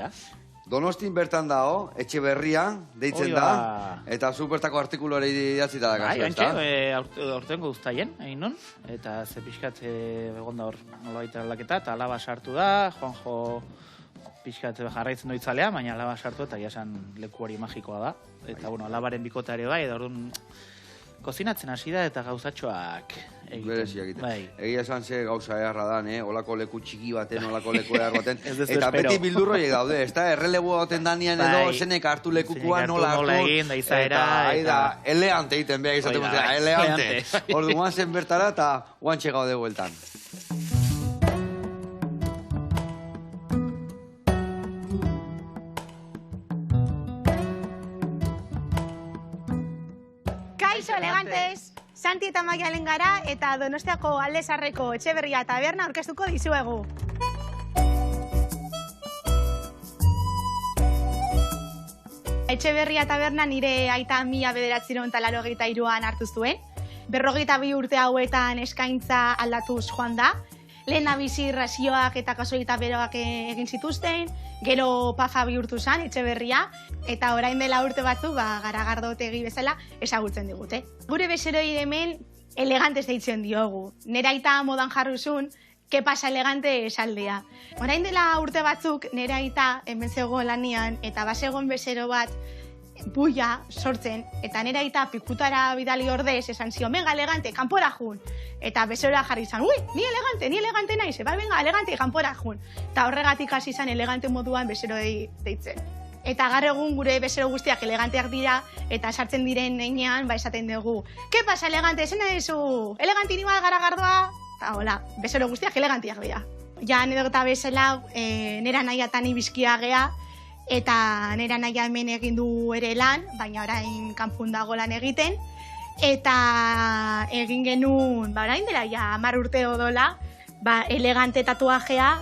S1: Donostin bertan dago, Etxeberria, deitzen da, eta supertako artikulu ere idatzita da kasu, ezta?
S2: Bai, aurtengo guztaien, egin non, eta ze pixkat egon da hor nolabaita aldaketa, eta alaba sartu da, Juanjo pixkat jarraitzen doitzalea, baina alaba sartu eta jasan leku hori magikoa da, eta alabaren bikota ere bai, eta orduan kozinatzen hasi da eta gauzatxoak egiten.
S1: Bereziak egiten. Egia esan ze gauza eharra dan, olako leku txiki baten, olako leku ehar baten. Eta beti bildurroiek daude, ez da, errelebo baten danian edo, esenek hartu lekukua, nola hartu. Nola
S2: egin, da izahera.
S1: Eta eleante egiten behar izaten dut, eleante. Orduan zen bertara eta guantxe gaude bueltan.
S5: Kaixo, elegantes! Santi eta Maialen gara eta Donostiako Alde Zaharreko Etxeberria taberna aurkeztuko dizuegu. Etxeberria taberna nire aita 1983an hartu zuen. 42 urte hauetan eskaintza aldatuz joan da. Lehen bizi razioak eta kasolita beroak egin zituzten, gero pafa bihurtu zen Etxeberria, eta orain dela urte batzu, garagardotegi bezala, ezagutzen digute. Gure bezeroi hemen elegantes deitzen diogu. Nera aita modan jarruzun, ke pasa elegante esaldea. Orain dela urte batzuk, nera aita hemen zegoen lanian, eta basegon bezero bat, buia sortzen, eta nera aita pikutara bidali ordez, esan zio, venga, elegante, kanpora jun. Eta bezora jarri izan, ui, ni elegante naiz, venga, elegante, kanpora jun. Eta horregatik hasi izan elegante moduan bezeroi deitzen. Eta gaur egun gure bezero guztiak eleganteak dira, eta sartzen diren heinean, esaten dugu, ke pasa elegante, zena dezu, elegantini bat garagardoa, eta hola, bezero guztiak elegantiak dira. Ja, anedota bezala, nera nahi atani bizkia gea, eta nera nahi hemen egin du ere lan, baina orain kanpun dago lan egiten, eta egin genuen, orain dela ja 10 urte odola, elegante tatuajea,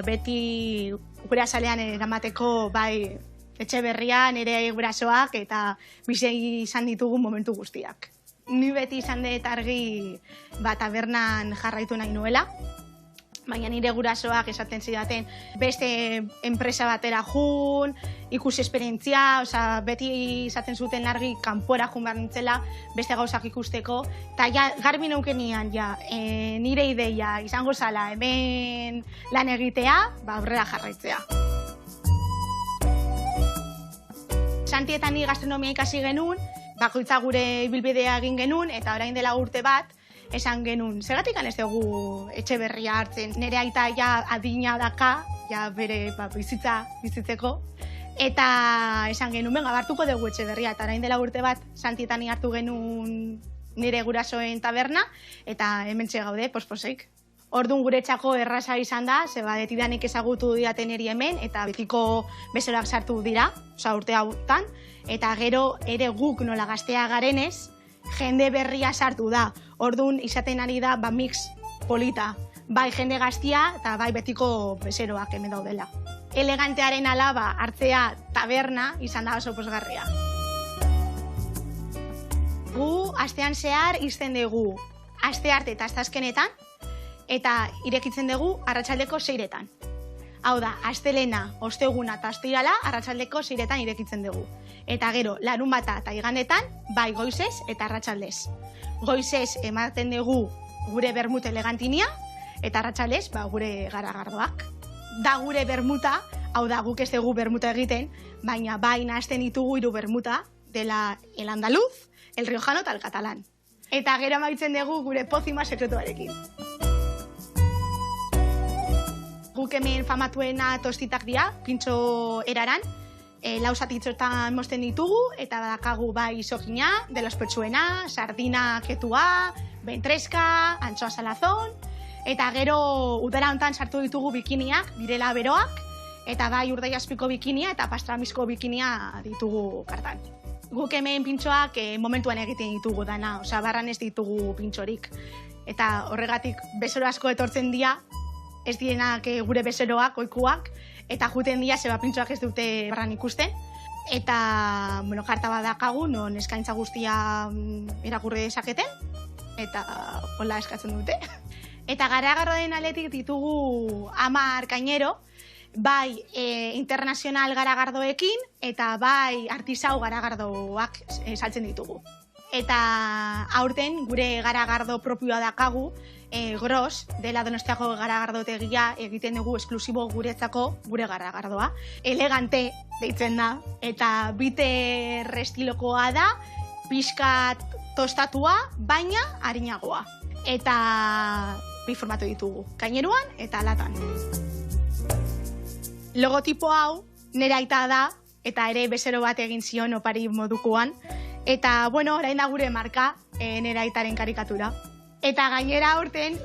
S5: beti gure azalean eramateko bai Etxeberrian ere gurasoak eta bizi izan ditugun momentu guztiak. Ni beti izan dut argi tabernan jarraitu nahi nuela, baina nire gurasoak esaten zidaten beste enpresa batera jun, ikusi esperientzia, beti izaten zuten argi kanpora jun behar nintzela, beste gauzak ikusteko, eta garbi naukenian nire ideia izango zala hemen lan egitea, aurrera jarraitzea. Santi eta ni gastronomia ikasi genuen, bakoitza gure ibilbidea egin genuen, eta orain dela urte bat, esan genuen, zergatik ez dugu Etxeberria hartzen, nire aita adina daka, bere bizitzeko, eta esan genuen, benga, hartuko dugu Etxeberria, eta orain dela urte bat, Santi eta ni hartu genuen nire gurasoen taberna, eta hementxe gaude, posposeik. Orduan guretzako erraza izan da, ze betidanik ezagutu didaten eri hemen, eta betiko bezeroak sartu dira, urte hautan, eta gero ere guk nola gaztea garenez, jende berria sartu da. Orduan izaten ari da, mix polita. Bai jende gaztia eta bai betiko bezeroak hemen daudela. Elegantearen alaba hartzea taberna izan da oso posgarria. Gu astean zehar izten dugu aste arte eta asteazkenetan, eta irekitzen dugu arratsaldeko 6etan. Hau da, astelena, osteguna eta ostirala arratsaldeko 6etan irekitzen dugu. Eta gero, larunbata eta igandetan, bai goizez eta arratsaldez. Goizez ematen dugu gure bermut elegantinia, eta arratsaldez gure garagardoak. Da gure bermuta, hau da, guk ez dugu bermuta egiten, baina bai nahazten ditugu 3 bermuta, dela el andaluz, el riojano eta el catalán. Eta gero amaitzen dugu gure pozima sekretuarekin. Guk hemen famatuena tostitak dira, pintxo eraran, 4 zatitzotan mozten ditugu, eta badakagu bai sojina, de los petxuena, sardina ketua, bentreska, antxoa salazón, eta gero udara hontan sartu ditugu bikiniak, direla beroak, eta bai urdaiazpiko bikinia eta pastramisko bikinia ditugu kartan. Guk hemen pintxoak momentuan egiten ditugu dana, barran ez ditugu pintxorik. Eta horregatik bezero asko etortzen dira, ez dienak gure bezeroak, oikuak, eta juten dira zeba pintxoak ez dute barran ikusten. Eta, karta badakagu, non eskaintza guztia irakurri dezaketen, eta hola eskatzen dute. Eta garagardoen aletik ditugu 10 gainero, bai internazional garagardoekin, eta bai artisau garagardoak saltzen ditugu. Eta aurten gure garagardo propioa dakagu, Gros, dela Donostiako garagardotegia egiten dugu esklusibo guretzako gure garagardoa. Elegante deitzen da, eta biter estilokoa da, pixkat tostatua, baina arinagoa. Eta bi formatu ditugu, kaineruan eta latan. Logotipo hau nire aita da, eta ere bezero bat egin zion opari modukoan. Eta, orain da gure marka nire aitaren karikatura. Eta gainera aurten,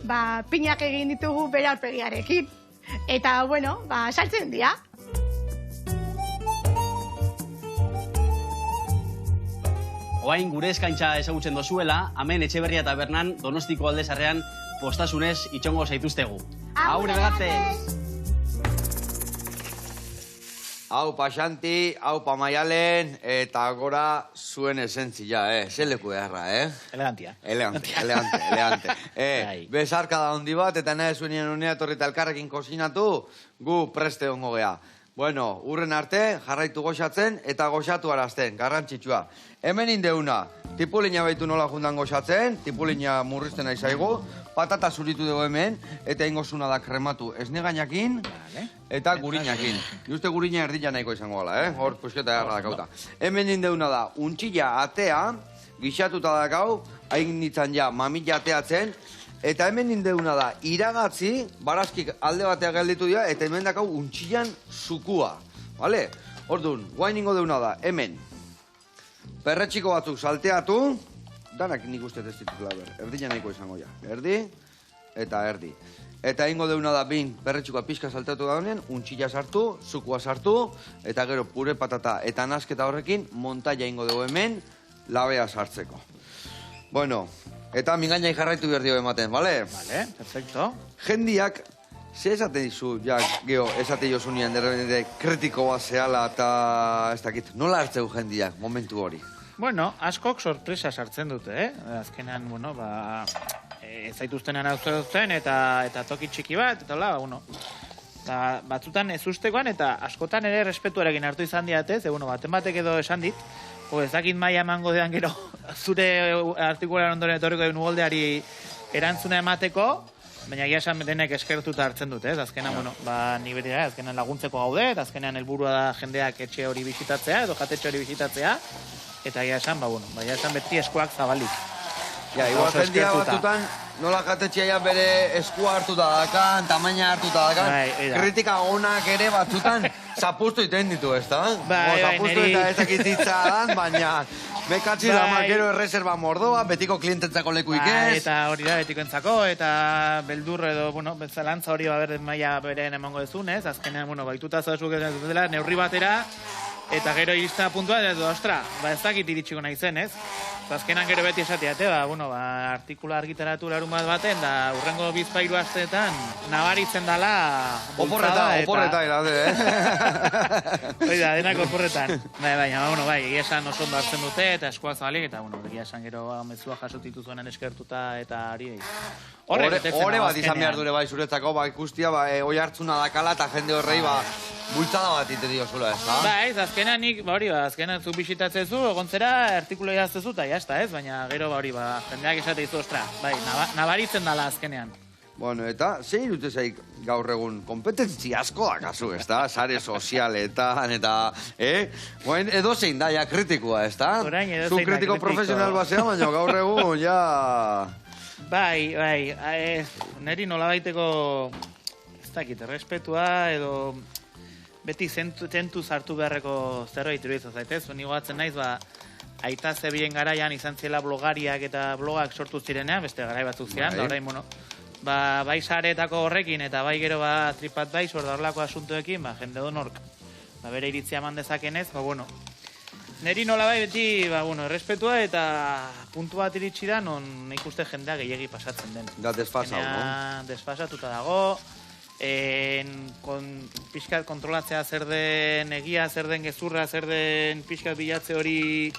S5: pinak egin ditugu bere aurpegiarekin. Eta, saltzen dira.
S6: Oain gure eskaintza ezagutzen dozuela, hemen Etxeberria tabernan Donostiko aldezarrean postasunez itxongo zaituztegu. Aur egatez!
S1: Hau Paxanti, hau Maialen, eta gora zuen esentzia, Ze leku beharra,
S2: Elegantia.
S1: Elegante. Bezarka da hondi bat, eta nahi zuenien unea torrita elkarrekin kozinatu, gu preste ongo gea. Bueno, urren arte, jarraitu goxatzen eta goxatu arazten, garrantzitsua. Hemen indeuna, tipulina behitu nola jundan goxatzen, tipulina murrizten aizaigu, patata zuritu dugu hemen, eta ingozuna da krematu esnegainakin eta gurinakin. Juste gurina erdila nahiko izango gala, hor pusketa garra dakauta. Hemen indeuna da, untxilla atea, gixatuta dakau, hain nintzen ja mamila ateatzen, eta hemen indeuna da, iragatzi, barazkik alde batea gelditu dira, eta hemen dakau untxillan zukua. Bale? Orduan, guain ingo deuna da, hemen, perretxiko batzuk salteatu, danak nik uste ez ditutela erdina nahiko izango ja. Erdi, eta erdi. Eta ingo deuna da, perretxikoa pixka salteatu da honen, untxilla sartu, zukua sartu, eta gero pure patata eta nasketa horrekin, montaia ingo dugu hemen, labea sartzeko. Bueno, eta mingainai jarraitu behar dio ematen, bale?
S2: Bale, perfecto.
S1: Jendiak, ze esaten dizu, geho, esate jo zunian, derrebende kritiko bat zehala eta ez dakit, nola hartzeu jendiak, momentu hori?
S2: Bueno, askok sorpresa sartzen dute, Azkenean, ez zaituztenan duten eta toki txiki bat, eta hola, batzutan ez ustekoan eta askotan ere respetuarekin hartu izan diatez, baten batek edo esan dit, ez dakit maia emango dean gero zure artikulan ondoren etorriko den ugoldeari erantzuna emateko, baina egia esan denek eskertuta hartzen dute, azkenean, ni berira, azkenean laguntzeko gaude, eta azkenean helburua da jendeak etxe hori bisitatzea, edo jatetxe hori bisitatzea, eta egia esan, egia esan beti eskuak zabalik.
S1: Ja, igual
S2: Oso
S1: jendia
S2: eskertuta.
S1: batzutan, nola jatetxea bere eskua hartuta dakan, tamaina hartuta dakan,
S2: Bai, oida.
S1: kritika onak ere batzutan zapustu iten ditu, ez da?
S2: Bai,
S1: Zapustu
S2: niri-
S1: eta ezakititza dan, baina mekatzi da
S2: Bai.
S1: makero erreserba mordoa, betiko kliententzako lekuik
S2: Bai,
S1: ez.
S2: eta hori da betikoentzako, eta beldur edo, bueno, zalantza hori ber maila beren emango dezunez, azkenean, bueno, baituta zauzuk ez dela, neurri batera, eta gero irista puntua, edo, ostra, ez dakit iritsiko nahi zen, ez? Azkenan gero beti esateate, artikula argitaratu larun baten, da urrengo bizpairu asteetan nabaritzen dala
S1: Oporreta, irade,
S2: Hoi da, denak oporretan. Baina, egia esan oso ondo hartzen dute, eta eskuak zabalik, eta, egia esan gero mezua jasotitu zuenan eskertuta, eta ari.
S1: Hore bat izan behar dure bai zuretzako, ikustia, oi hartzuna dakala, eta jende horrei, bultzada bat ite diozula, ez da?
S2: Ez, azkenan nik, azkenan zu bisitatzen zu, egontzera, artikulo idaztezu, eta jazta, ez? Baina gero, jendeak esate izu, ostra, nabaritzen dala azkenean.
S1: Bueno, eta, zein irute zaik gaur egun, kompetentzi asko dakazu, ez da? Sare sozialetan, eta, Oain, edo zein da, ja, kritikua, ez da?
S2: Orain edozein
S1: Zu
S2: da,
S1: kritiko
S2: kritiko.
S1: profesional basea, baina gaur egun, ja...
S2: Bai, neri nolabaiteko, ez dakit, errespetua, edo beti tentuz hartu beharreko zerbait iruditzen zaitez. Ni gogatzen naiz, aita zebilen garaian izan zela blogariak eta blogak sortu zirenean, beste garai batzuk ziren, da orain, bai sareetako horrekin, eta bai gero TripAdvisor da horrelako asuntoekin, jende donork, bere iritzia eman dezakenez, neri nolabai beti, errespetua eta puntu bat iritsi da, non ikuste jendea gehiegi pasatzen den.
S1: Da desfasau, no?
S2: Desfasatuta dago, pixkat kontrolatzea zer den egia, zer den gezurra, zer den pixkat bilatze hori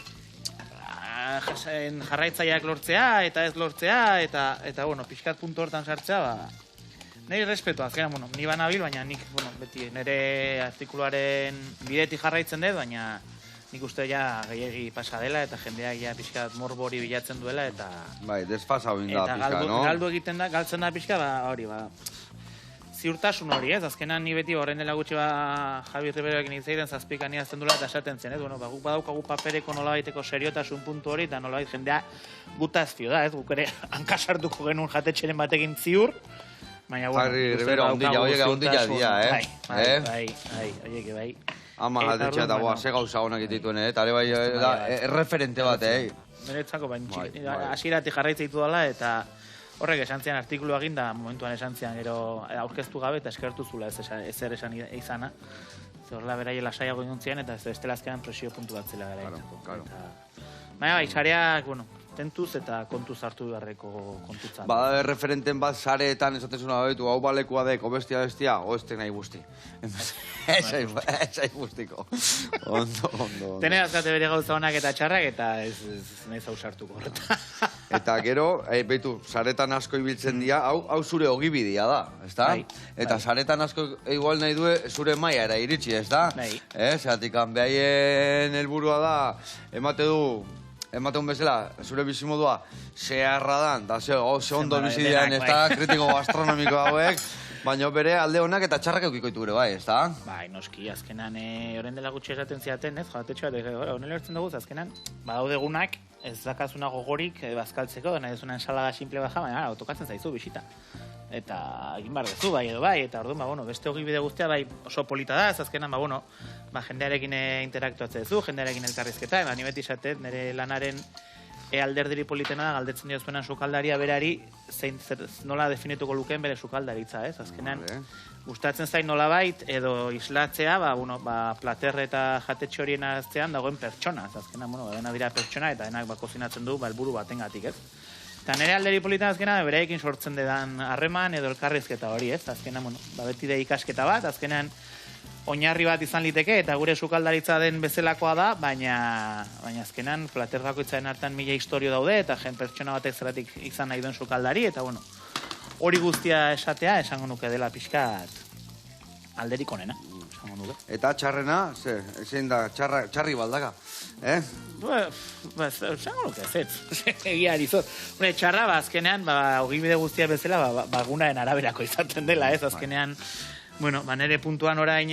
S2: jarraitzaileak lortzea, eta ez lortzea, eta pixkat puntu hortan sartzea, niri respetua, azkenan, ni banabil, baina nik, beti nire artikuluaren bidetik jarraitzen dut, baina nik uste ja gehiagi pasa dela, eta jendeak ja pixkat morbori bilatzen duela, eta...
S1: Bai, desfasau inda pixka, no?
S2: Eta galdu egiten da, galtzen da pixka, hori, ziurtasun hori, ez? Azkenan ni beti horren dela gutxi Javi Riberoekin itzeiten zazpikan idazten dula eta esaten zen, ez? Guk badaukagu papereko nolabaiteko seriotasun puntu hori, eta nolabait jendea gutaz fio da, ez? Guk ere hankasartuko genuen jatetxeren batekin ziur, baina,
S1: Javi Ribero ondila dia,
S2: Bai, oieke, bai.
S1: Ama jatetxea eta ze gauza honak itituen, eta ere bai, referente bat,
S2: Niretzako, baina hasieratik jarraitzen ditu dela, eta horrek esan zian artikulu egin da, momentuan esan zian, gero aurkeztu gabe eta eskertu zula ezer esan izana. Horrela beraie lasaiago inuntzien, eta ez dela azkenan presio puntu bat zela gara. Baina bai, sareak, tentuz eta kontuz hartu beharreko kontutzan.
S1: Bada referenten bat sareetan esatezuna betu, hau balekua deko bestia, o ez nahi guzti. Ez guztiko. Ondo.
S2: Tene azkate bere gauza honak eta txarrak, eta ez nahi zausartuko horreta.
S1: Eta gero, betu, saretan asko ibiltzen dira, hau zure ogibidia da, ezta? Eta saretan asko igual nahi du zure maiara iritsi, ezta? Zeratik, behaien helburua da, ematen bezala, zure bizimodua zeharra dan, da ze ondo bizidean, ez da, kritiko gastronomiko hauek, baina bere alde honak eta txarrak eukikoitu gure, bai, ez da?
S2: Bai, noski, azkenan, horren dela gutxi esaten ziaten, ez, jatetxo bat, honela hartzen dugu, azkenan, badaudegunak, ez dakazuna gogorik bazkaltzeko, dena ez una ensalada simple baja, baina autokatzen zaizu bisita. Eta egin behar dezu, bai edo bai, eta orduan, beste ogibide guztia, bai, oso polita da, ez azkenan, jendearekin interaktuatzen duzu, jendearekin elkarrizketa, ni beti esatet, nire lanaren alderdiri politena da, galdetzen diozuenan sukaldaria berari, nola definituko lukeen bere sukaldaritza, ez? Azkenan, gustatzen zain nolabait, edo islatzea, plater eta jatetxe horien aztean dagoen pertsona, ez azkenan, dena dira pertsona, eta denak kozinatzen du, helburu batengatik, ez? Eta nire alderi politan azkenan, bereekin sortzen dedan harreman edo elkarrizketa hori, ez? Azkenan, beti de ikasketa bat, azkenan, oinarri bat izan liteke, eta gure sukaldaritza den bezalakoa da, baina azkenan plater bakoitzaren hartan 1000 historio daude, eta pertsona batek zeratik izan nahi duen sukaldari, eta hori guztia esatea, esango nuke dela pixkat alderik onena, esango nuke.
S1: Eta txarrena, zein da, txarri baldaka,
S2: esango nuke, egia arizot. Txarra, azkenean, ogibide guztia bezala, bagunaren araberako izaten dela, ez, azkenean, Bueno, nire puntuan orain,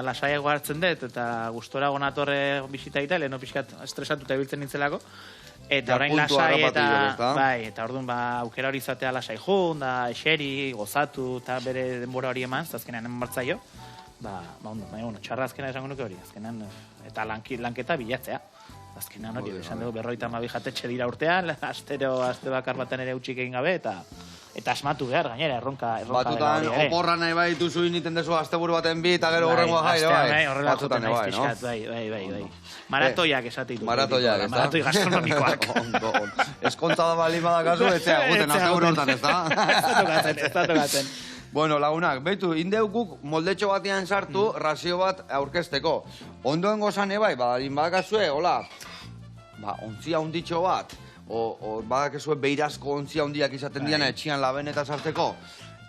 S2: lasaiago hartzen dut, eta gustora gonatorre bisita egita, leheno pixkat estresatuta ibiltzen nintzelako. Eta orain lasai, eta orduan aukera hori izatea lasai jun, da eseri, gozatu, eta bere denbora hori eman, azkenean eman bartzaio. Ondo, txarra azkenean esango nuke hori, azkenean, eta lanketa bilatzea. Azkenean hori, esan dugu, 52 jatetxe dira urtean, aste bakar baten ere utxik egin gabe, eta asmatu behar, gainera, erronka
S1: Batutan, oporra nahi bai duzu initen dezu asteburu baten bi, eta gero horrengoa jaire, bai.
S2: Horrelatutan naiz pixkat, bai. Maratoiak esate ditu.
S1: Maratoiak, ez da?
S2: Maratoi gastronomikoak.
S1: Ondo. Eskontza da bali badakazu, etzea guten asteburu hortan, ez da?
S2: Ez da tokatzen.
S1: Bueno, lagunak, behitu, indeukuk moldetxo batean sartu, razio bat aurkezteko. Ondoen gozan ebai, badalin badakazue, hola, ontzia hunditxo bat, o badakazue beirazko ontzia hundiak izaten diana etxian labeneta sartzeko,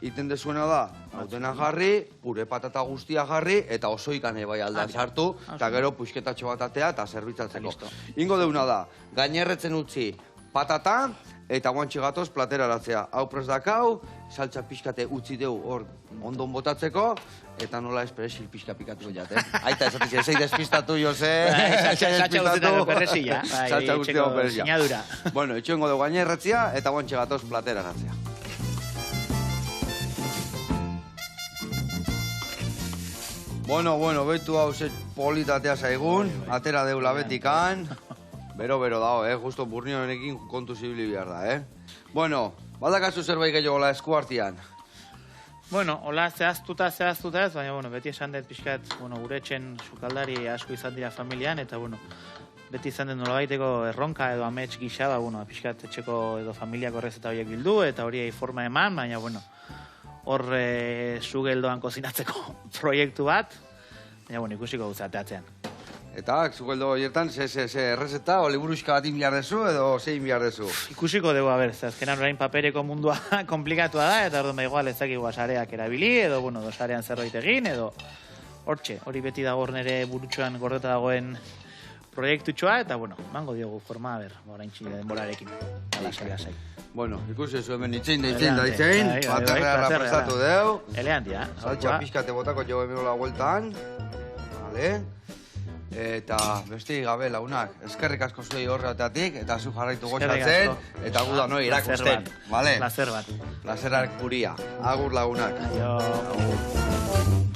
S1: iten dezuena da, hautena jarri, pure patata guztia jarri, eta oso ikan ebai aldan sartu, eta gero puixketatxo bat atea eta zerbitzatzeko. Ingo deuna da, gainerretzen utzi patata, eta guantxe gatoz plateraratzea. Hau prest dakau, saltza pixkate utzi deu hor ondon botatzeko, eta nola esperesil pixka pikatu jat, Aita, esatik, ezei despistatu, Jose.
S2: Saltza guztietako perrezilla.
S1: Saltza guztietako perrezilla.
S2: Sinadura.
S1: Bueno, itxoengo dugu gainerretzea, eta guantxe gatoz plateraratzea. Bueno, behitu hau zet politatea zaigun, atera deula betikan. Bero dago, justo burnionekin kontu zibili behar da, Bueno, badakazu zerbait gehiago la esku artian.
S2: Bueno, hola zehaztuta ez, baina, beti esan dut pixkat, gure etxen sukaldari asko izan dira familian, eta, beti izan dut nolabaiteko erronka edo amets gisa, pixkat etxeko edo familiako errezeta horiek bildu, eta horiei forma eman, baina, hor sugeldoan kozinatzeko proiektu bat, baina, ikusiko guzateatzean.
S1: Eta, zugeldo horietan, ze errezeta, o liburuxka bat inbiar dezu, edo zein biar dezu?
S2: Ikusiko dugu, azkenan orain papereko mundua komplikatua da, eta orduan igual ezakigu sareak erabili, edo, sarean zerbait egin, edo hortxe, hori beti dago nire burutxoan gordeta dagoen proiektutxoa, eta, mango diogu forma, orain txile denborarekin, lasai.
S1: Bueno, ikusi zu hemen itzein, baterrea prestatu deu.
S2: Eleantia.
S1: Saltxa pixkate botako jo emiola vueltan. Vale. Eta besti gabe lagunak, eskerrik asko zuei horreateatik, eta zu jarraitu gozatzen, eta gu da noi irakusten.
S2: Placer bat.
S1: Placerak guria. Agur lagunak.
S2: Aio.